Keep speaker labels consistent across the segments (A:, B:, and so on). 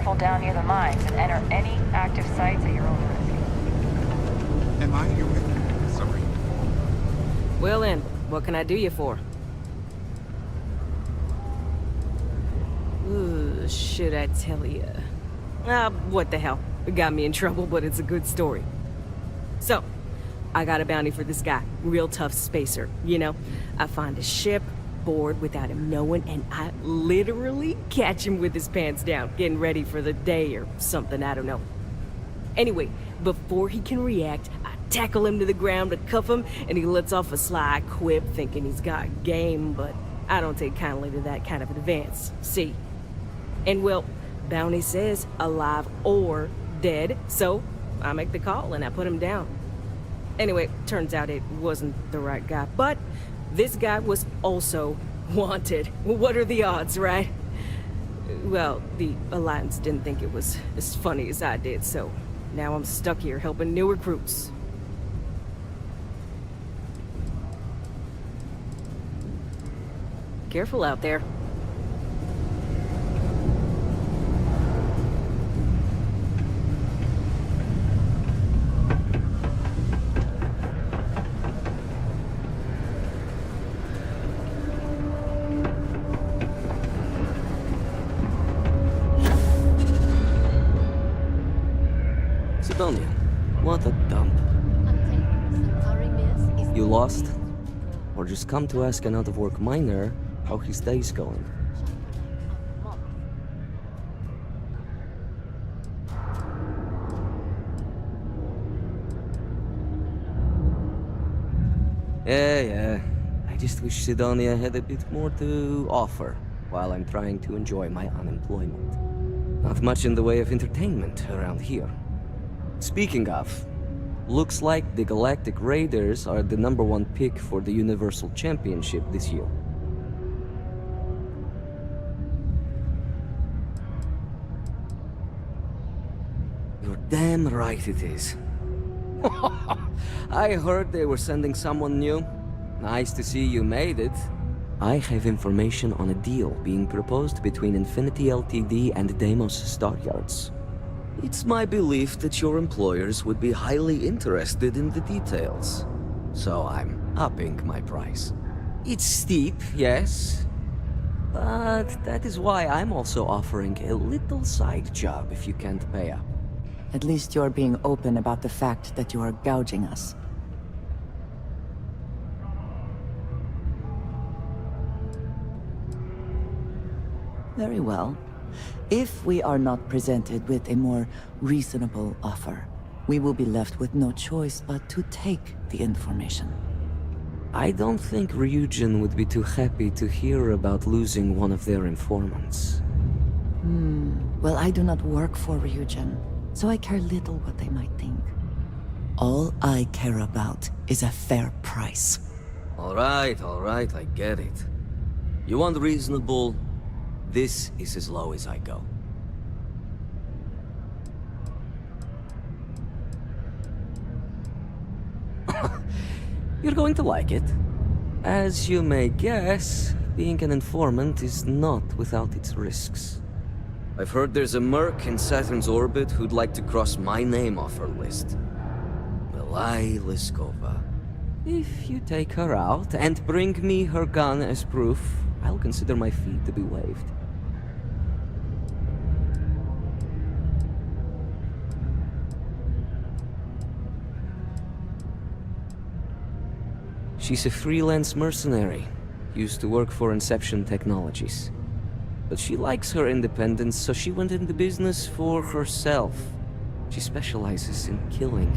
A: careful down near the mines and enter any active sites at your own risk.
B: Am I here with... Sorry.
C: Well then, what can I do you for? Ooh, should I tell you? What the hell? It got me in trouble, but it's a good story. So, I got a bounty for this guy. Real tough spacer, you know? I find a ship, board without him knowing, and I literally catch him with his pants down, getting ready for the day or something, I don't know. Anyway, before he can react, I tackle him to the ground to cuff him, and he lets off a sly quip thinking he's got game, but I don't take kindly to that kind of advance, see? And well, bounty says alive or dead, so I make the call and I put him down. Anyway, turns out it wasn't the right guy, but this guy was also wanted. What are the odds, right? Well, the Alliance didn't think it was as funny as I did, so now I'm stuck here helping new recruits. Careful out there.
D: Sidonia, what a dump. You lost? Or just come to ask an out-of-work miner how his day's going? Yeah. I just wish Sidonia had a bit more to offer while I'm trying to enjoy my unemployment. Not much in the way of entertainment around here. Speaking of, looks like the Galactic Raiders are the #1 pick for the Universal Championship this year. You're damn right it is. I heard they were sending someone new. Nice to see you made it. I have information on a deal being proposed between Infinity Ltd and Deimos Stockyards. It's my belief that your employers would be highly interested in the details. So I'm upping my price. It's steep, yes. But that is why I'm also offering a little side job if you can't pay up.
E: At least you're being open about the fact that you are gouging us. Very well. If we are not presented with a more reasonable offer, we will be left with no choice but to take the information.
D: I don't think Ryujin would be too happy to hear about losing one of their informants.
E: Well, I do not work for Ryujin, so I care little what they might think. All I care about is a fair price.
D: All right, I get it. You want reasonable? This is as low as I go. You're going to like it. As you may guess, being an informant is not without its risks. I've heard there's a merc in Saturn's orbit who'd like to cross my name off her list. Milai Liskova. If you take her out and bring me her gun as proof, I'll consider my fee to be waived. She's a freelance mercenary, used to work for Inception Technologies. But she likes her independence, so she went into business for herself. She specializes in killing.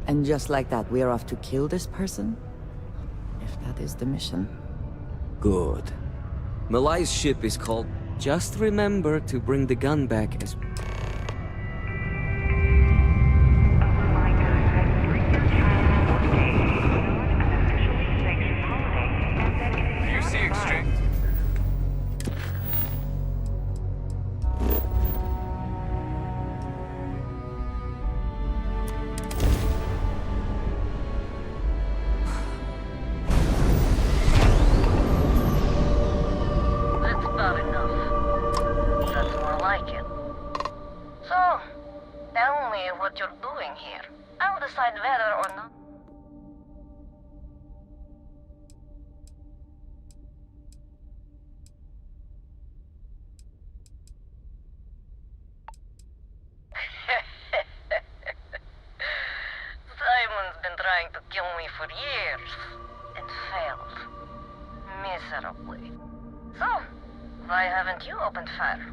E: And just like that, we are off to kill this person? If that is the mission.
D: Good. Malai's ship is called... Just remember to bring the gun back as...
B: like it. So, tell me what you're doing here. I'll decide whether or not. Simon's been trying to kill me for years, and failed. Miserably. So, why haven't you opened fire,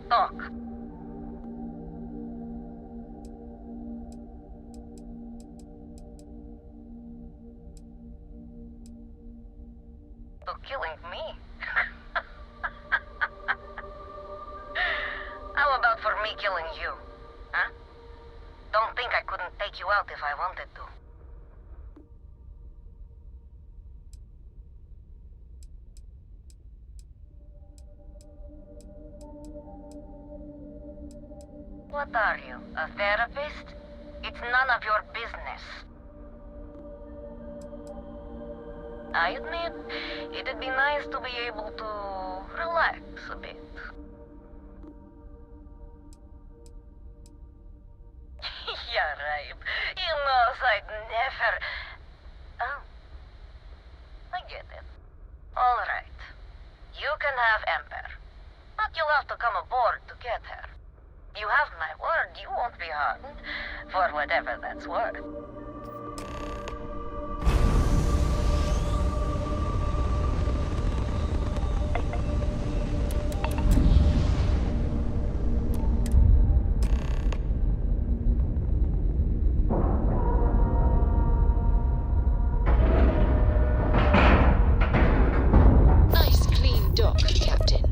B: Talk. To killing me? How about for me killing you, huh? Don't think I couldn't take you out if I wanted to. What are you, a therapist? It's none of your business. I admit, it'd be nice to be able to relax a bit. Yeah, right. You know, I'd never... Oh. I get it. All right. You can have Ember. But you'll have to come aboard to get her. You have my word, you won't be harmed. For whatever that's worth.
F: Nice clean dock, Captain.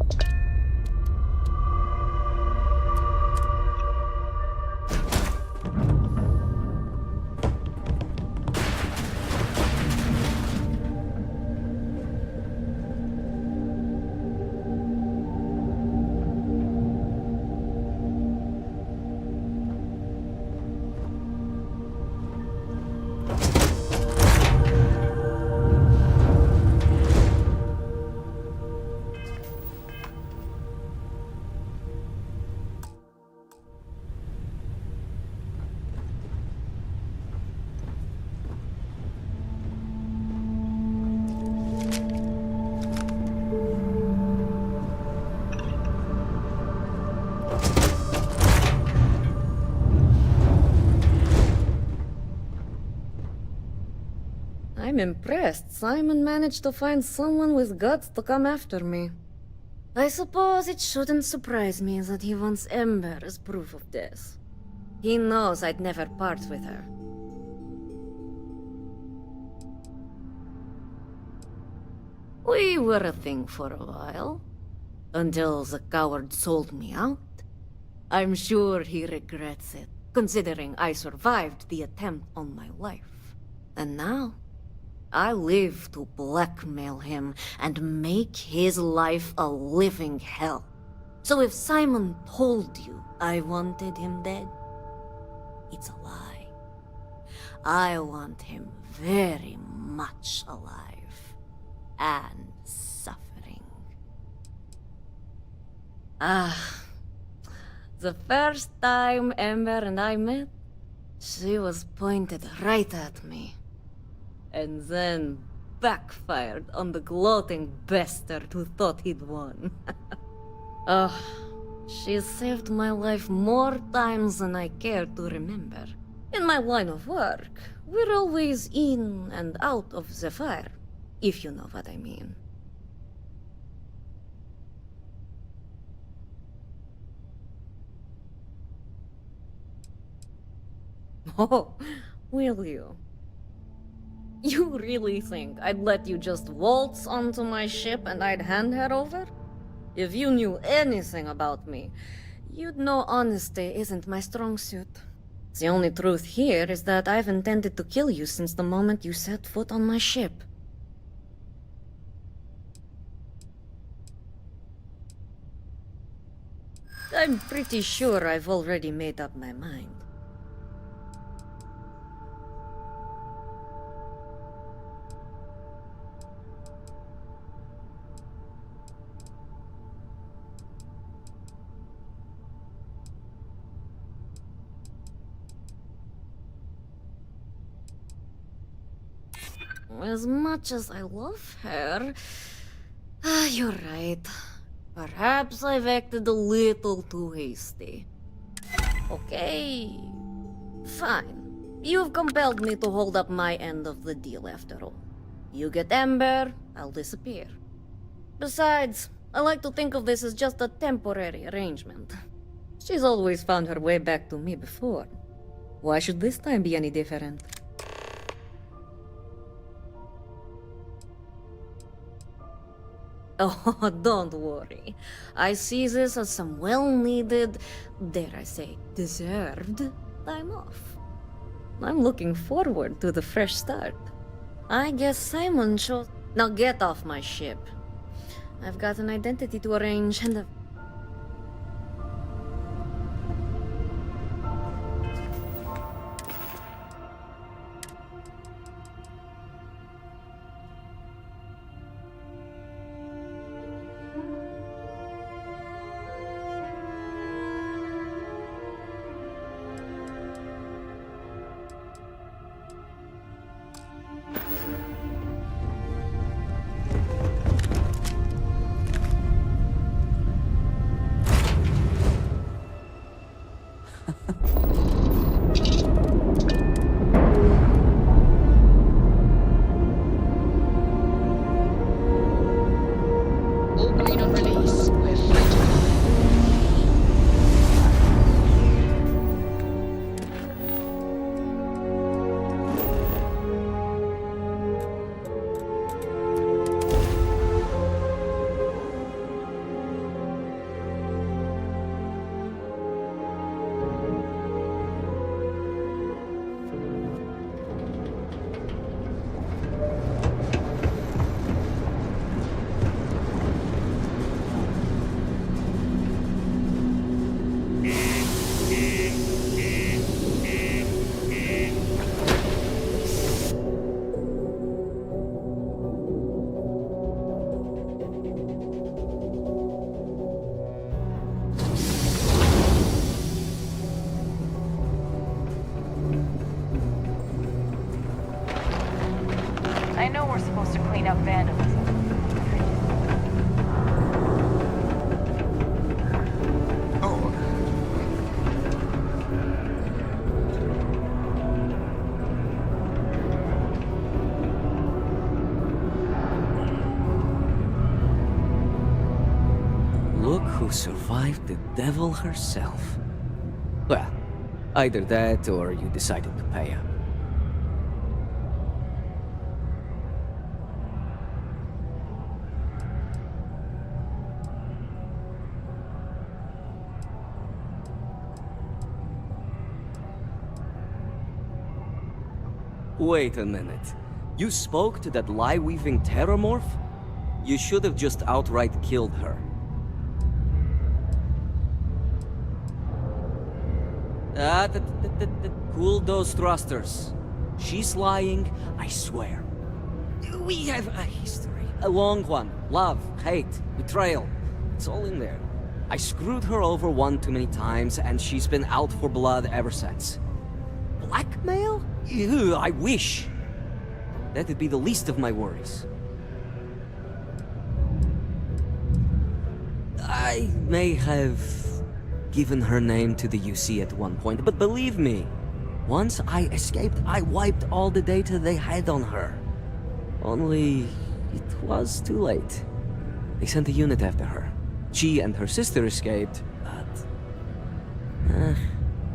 G: I'm impressed. Simon managed to find someone with guts to come after me. I suppose it shouldn't surprise me that he wants Ember as proof of this. He knows I'd never part with her. We were a thing for a while. Until the coward sold me out. I'm sure he regrets it, considering I survived the attempt on my life. And now, I live to blackmail him and make his life a living hell. So if Simon told you I wanted him dead, it's a lie. I want him very much alive. And suffering. The first time Ember and I met, she was pointed right at me. And then backfired on the gloating bastard who thought he'd won. She saved my life more times than I care to remember. In my line of work, we're always in and out of the fire, if you know what I mean. Oh, will you? You really think I'd let you just waltz onto my ship and I'd hand her over? If you knew anything about me, you'd know honesty isn't my strong suit. The only truth here is that I've intended to kill you since the moment you set foot on my ship. I'm pretty sure I've already made up my mind. As much as I love her, you're right. Perhaps I've acted a little too hasty. Okay, fine. You've compelled me to hold up my end of the deal after all. You get Amber, I'll disappear. Besides, I like to think of this as just a temporary arrangement. She's always found her way back to me before. Why should this time be any different? Oh, don't worry. I see this as some well-needed, dare I say, deserved time off. I'm looking forward to the fresh start. I guess Simon chose... Now get off my ship. I've got an identity to arrange and a...
F: All green on release. We're free to go.
A: I know we're supposed to clean up vandalism.
H: Oh,
D: Look who survived the devil herself. Well, either that or you decided to pay up. Wait a minute. You spoke to that lie-weaving terrormorph? You should have just outright killed her. Cool those thrusters. She's lying, I swear. We have a history. A long one. Love, hate, betrayal. It's all in there. I screwed her over one too many times, and she's been out for blood ever since. Blackmail? Ew, I wish. That'd be the least of my worries. I may have given her name to the UC at one point, but believe me, once I escaped, I wiped all the data they had on her. Only, it was too late. They sent a unit after her. She and her sister escaped, but...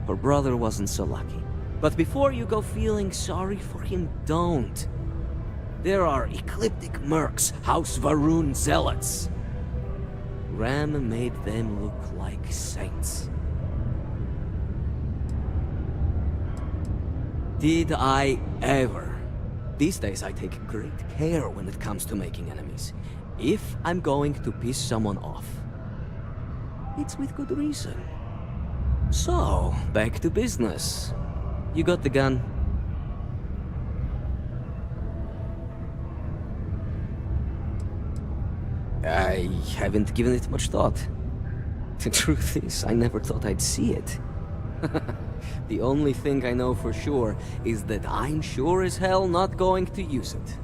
D: her brother wasn't so lucky. But before you go feeling sorry for him, don't. There are ecliptic mercs, House Varun zealots. Ram made them look like saints. Did I ever? These days I take great care when it comes to making enemies. If I'm going to piss someone off, it's with good reason. So, back to business. You got the gun. I haven't given it much thought. The truth is, I never thought I'd see it. The only thing I know for sure is that I'm sure as hell not going to use it.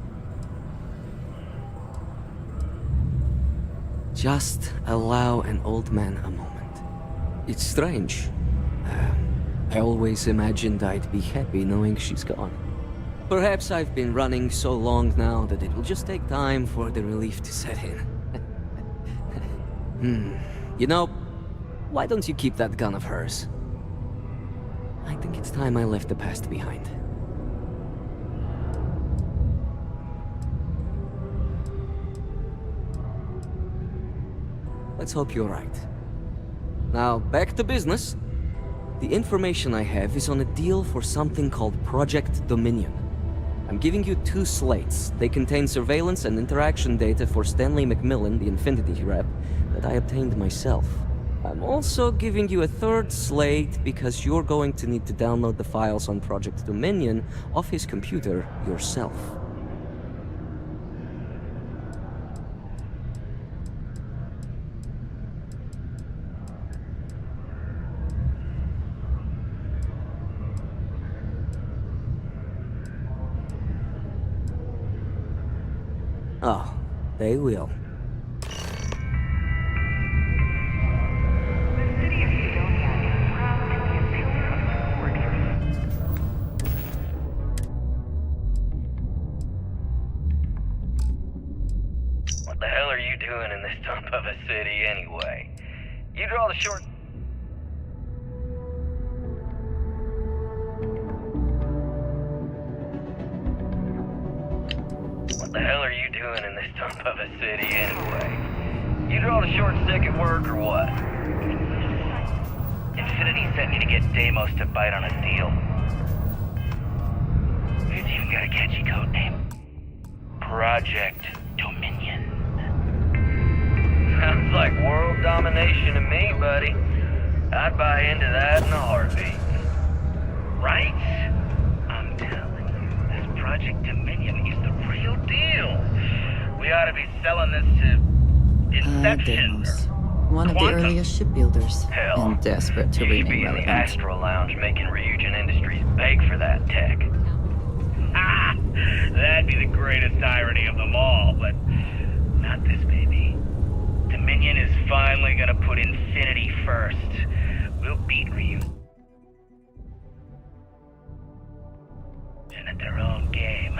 D: Just allow an old man a moment. It's strange. I always imagined I'd be happy knowing she's gone. Perhaps I've been running so long now that it will just take time for the relief to set in. You know, why don't you keep that gun of hers? I think it's time I left the past behind. Let's hope you're right. Now, back to business. The information I have is on a deal for something called Project Dominion. I'm giving you 2 slates. They contain surveillance and interaction data for Stanley McMillan, the Infinity rep, that I obtained myself. I'm also giving you a 3rd slate because you're going to need to download the files on Project Dominion off his computer yourself. Oh, they will.
I: What the hell are you doing in this dump of a city anyway? You draw the short... What the hell are you doing in this dump of a city anyway? You draw the short stick at work or what? Infinity sent me to get Deimos to bite on a deal. It's even got a catchy code name. Project Dominion. Sounds like world domination to me, buddy. I'd buy into that in a heartbeat. Right? I'm telling you, this Project Dominion is the real deal. We ought to be selling this to Inception.
E: Deimos. One of the
I: Quantum.
E: earliest shipbuilders.
I: Hell,
E: And desperate to
I: you should
E: remain
I: be in the
E: relevant.
I: Astro Lounge making Ryujin Industries beg for that tech. Ah, that'd be the greatest irony of them all, but not this, baby. Dominion is finally gonna put Infinity first. We'll beat Ryujin at their own game.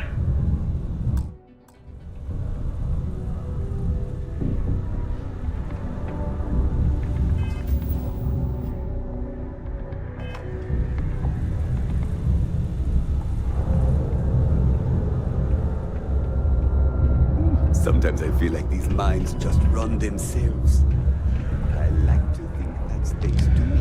J: Sometimes I feel like these minds just run themselves. I like to think that's thanks to me.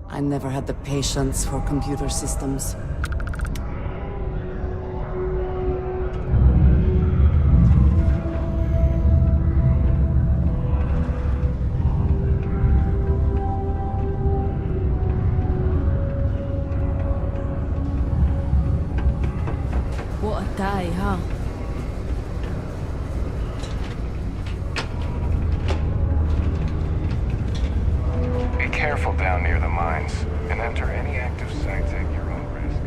E: I never had the patience for computer systems. What a day, huh?
K: careful down near the mines, and enter any active sites at your own risk.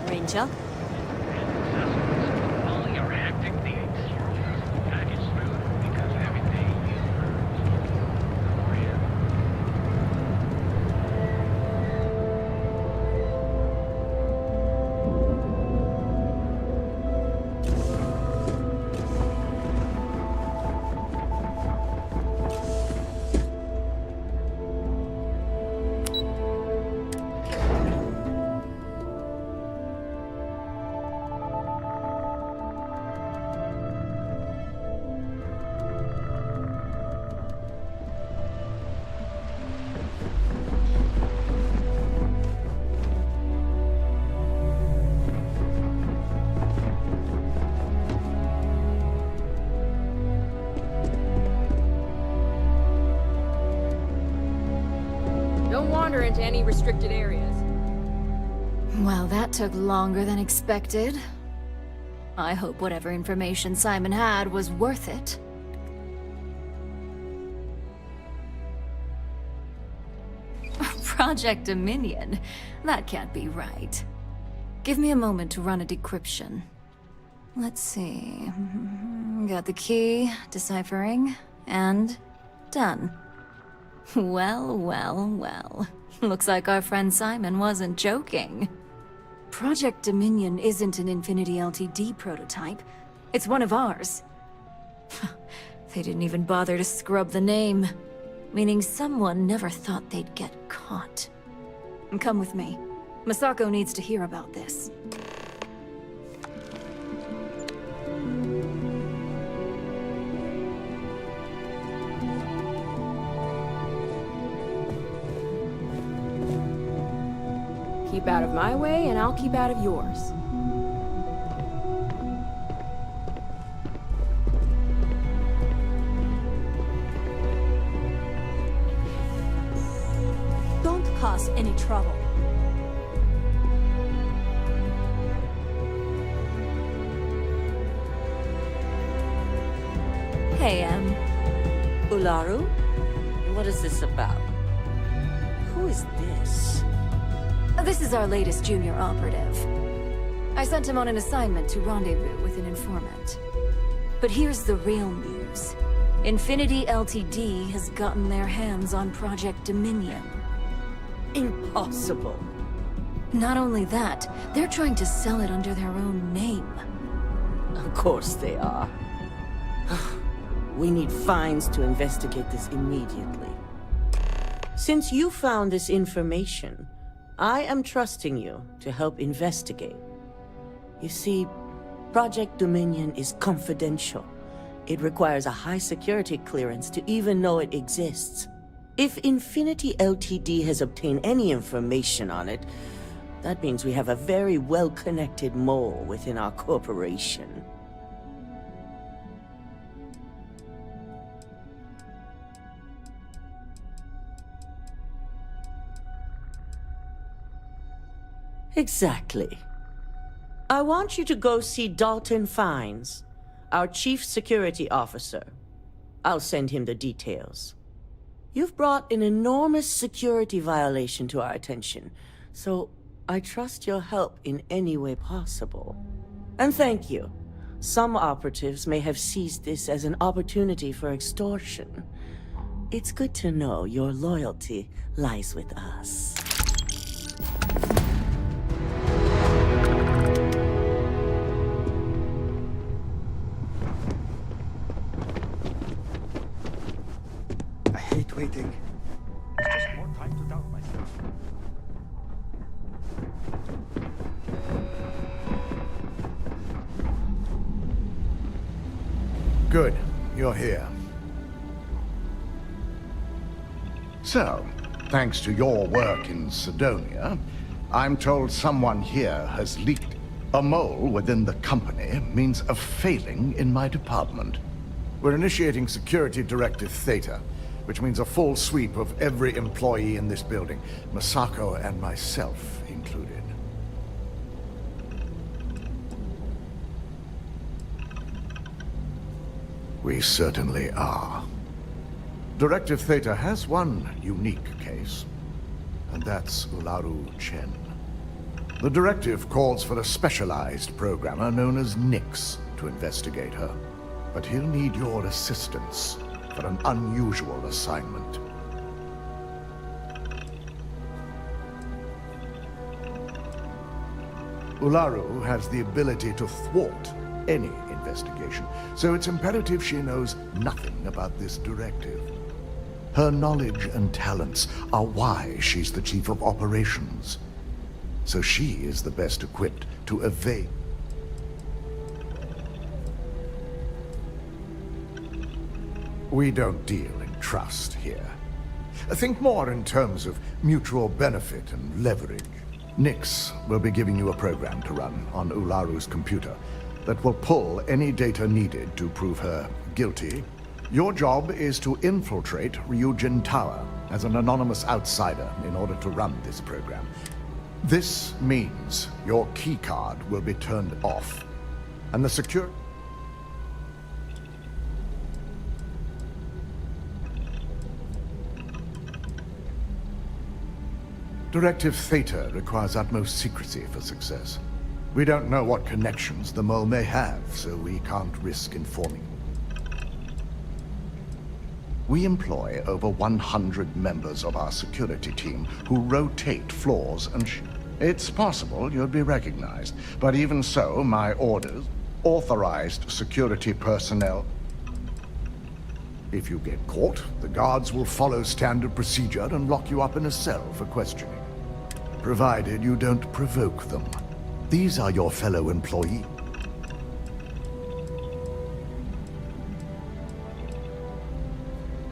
C: Ranger?
I: All your hectic needs. Package food because everything you for you.
C: Don't wander into any restricted areas.
G: Well, that took longer than expected. I hope whatever information Simon had was worth it. Project Dominion? That can't be right. Give me a moment to run a decryption. Let's see. Got the key, deciphering, and done. Well, well, well. Looks like our friend Simon wasn't joking. Project Dominion isn't an Infinity LTD prototype. It's one of ours. They didn't even bother to scrub the name, meaning someone never thought they'd get caught. Come with me. Masako needs to hear about this.
C: Keep out of my way, and I'll keep out of yours.
L: Don't cause any trouble.
G: Hey,
M: Ularu? What is this about? Who is this?
G: This is our latest junior operative. I sent him on an assignment to rendezvous with an informant. But here's the real news. Infinity LTD has gotten their hands on Project Dominion.
M: Impossible.
G: Not only that, they're trying to sell it under their own name.
M: Of course they are. We need fines to investigate this immediately. Since you found this information, I am trusting you to help investigate. You see, Project Dominion is confidential. It requires a high security clearance to even know it exists. If Infinity LTD has obtained any information on it, that means we have a very well-connected mole within our corporation. Exactly. I want you to go see Dalton Fines, our chief security officer. I'll send him the details. You've brought an enormous security violation to our attention, so I trust your help in any way possible. And thank you. Some operatives may have seized this as an opportunity for extortion. It's good to know your loyalty lies with us.
J: I hate waiting.
H: It's just more time to doubt myself.
N: Good. You're here. So, thanks to your work in Sidonia, I'm told someone here has leaked. A mole within the company means a failing in my department.
O: We're initiating Security Directive Theta, which means a full sweep of every employee in this building, Masako and myself included. We certainly are. Directive Theta has one unique case, and that's Ularu Chen. The directive calls for a specialized programmer known as Nix to investigate her, but he'll need your assistance for an unusual assignment. Ularu has the ability to thwart any investigation, so it's imperative she knows nothing about this directive. Her knowledge and talents are why she's the chief of operations, so she is the best equipped to evade. We don't deal in trust here. Think more in terms of mutual benefit and leverage. Nix will be giving you a program to run on Ularu's computer that will pull any data needed to prove her guilty. Your job is to infiltrate Ryujin Tower as an anonymous outsider in order to run this program. This means your keycard will be turned off, and the secure... Directive Theta requires utmost secrecy for success. We don't know what connections the mole may have, so we can't risk informing. We employ over 100 members of our security team who rotate floors and it's possible you'd be recognized, but even so, my orders, authorized security personnel. If you get caught, the guards will follow standard procedure and lock you up in a cell for questioning. Provided you don't provoke them. These are your fellow employees.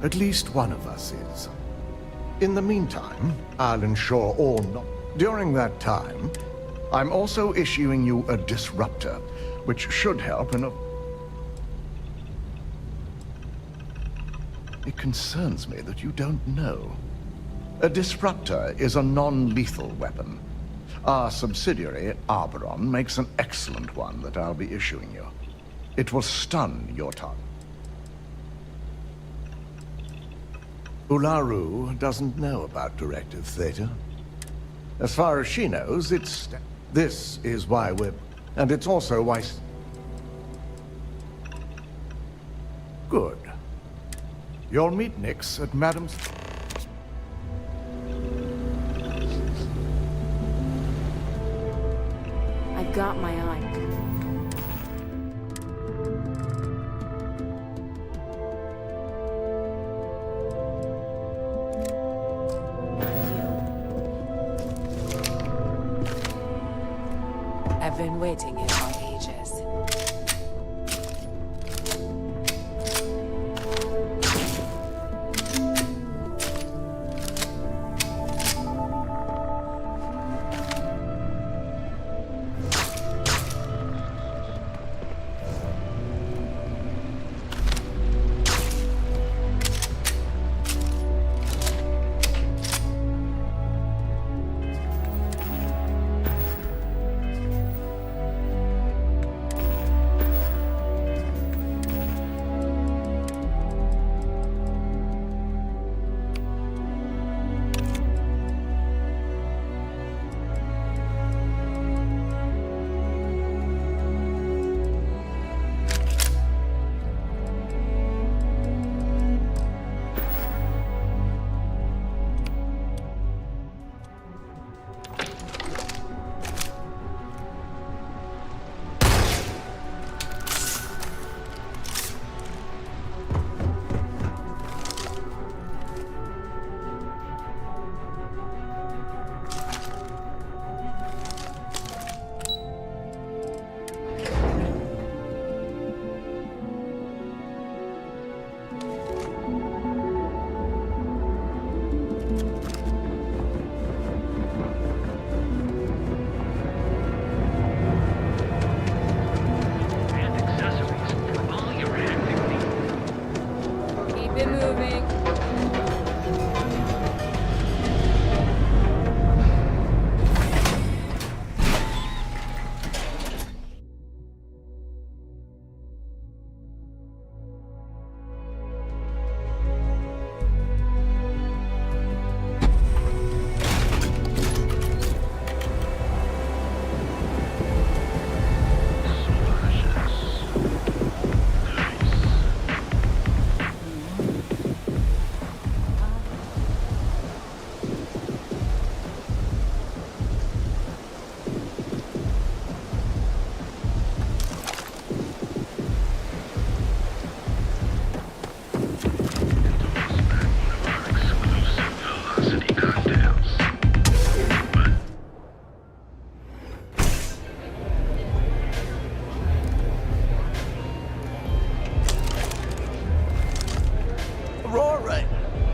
O: At least one of us is. In the meantime, I'll ensure all not. During that time, I'm also issuing you a disruptor, which should help in a... It concerns me that you don't know. A disruptor is a non-lethal weapon. Our subsidiary, Arboron, makes an excellent one that I'll be issuing you. It will stun your target. Ularu doesn't know about Directive Theta. As far as she knows, it's... This is why we're... And it's also why... Good. You'll meet Nix at Madam's...
C: I've got my eye.
P: I've been waiting here for ages.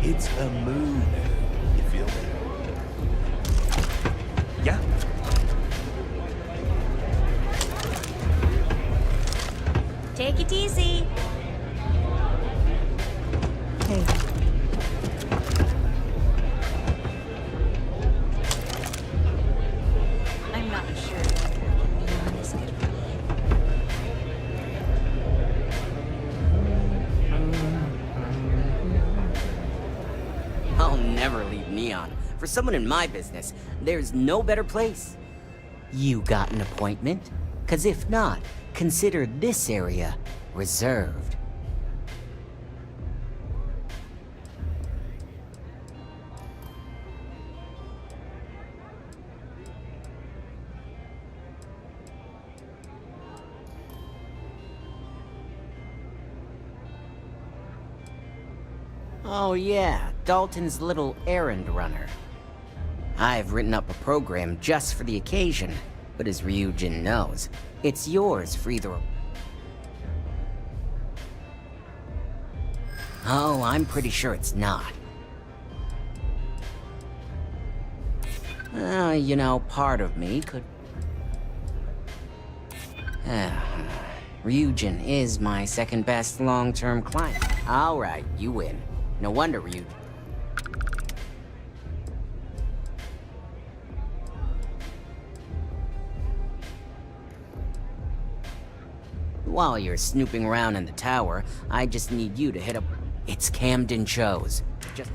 J: It's a moon. You feel me? Yeah.
L: Take it easy.
E: Hey.
L: I'm not sure if working Neon is good for me.
Q: I'll never leave Neon. For someone in my business, there's no better place. You got an appointment? 'Cause if not, consider this area reserved. Oh yeah, Dalton's little errand runner. I've written up a program just for the occasion, but as Ryujin knows, it's yours for either. Oh, I'm pretty sure it's not. You know, part of me could... Ryujin is my second best long-term client. Alright, you win. No wonder Ryujin... While you're snooping around in the tower, I just need you to hit up... It's Camden Chose. Just...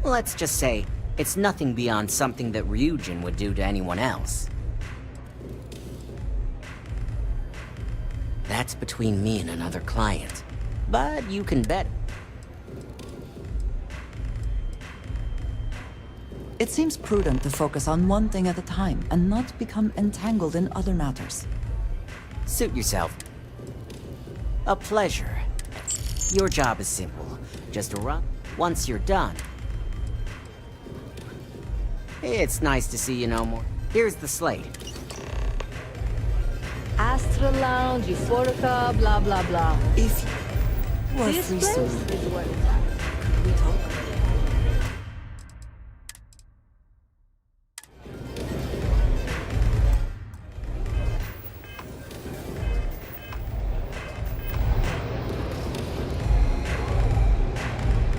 Q: Let's just say, it's nothing beyond something that Ryujin would do to anyone else. That's between me and another client. But you can bet.
E: It seems prudent to focus on one thing at a time and not become entangled in other matters.
Q: Suit yourself. A pleasure. Your job is simple. Just run. Once you're done. It's nice to see you no more. Here's the slate.
R: Astra Lounge, Euphorica, blah blah blah.
E: If you are
R: This
E: free
R: place
E: soon,
R: is where it's at.
E: we talk.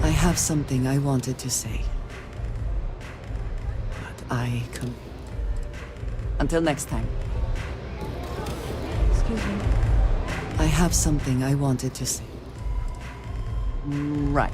E: I have something I wanted to say. But I come. Until next time.
R: Excuse me.
E: I have something I wanted to say. Right.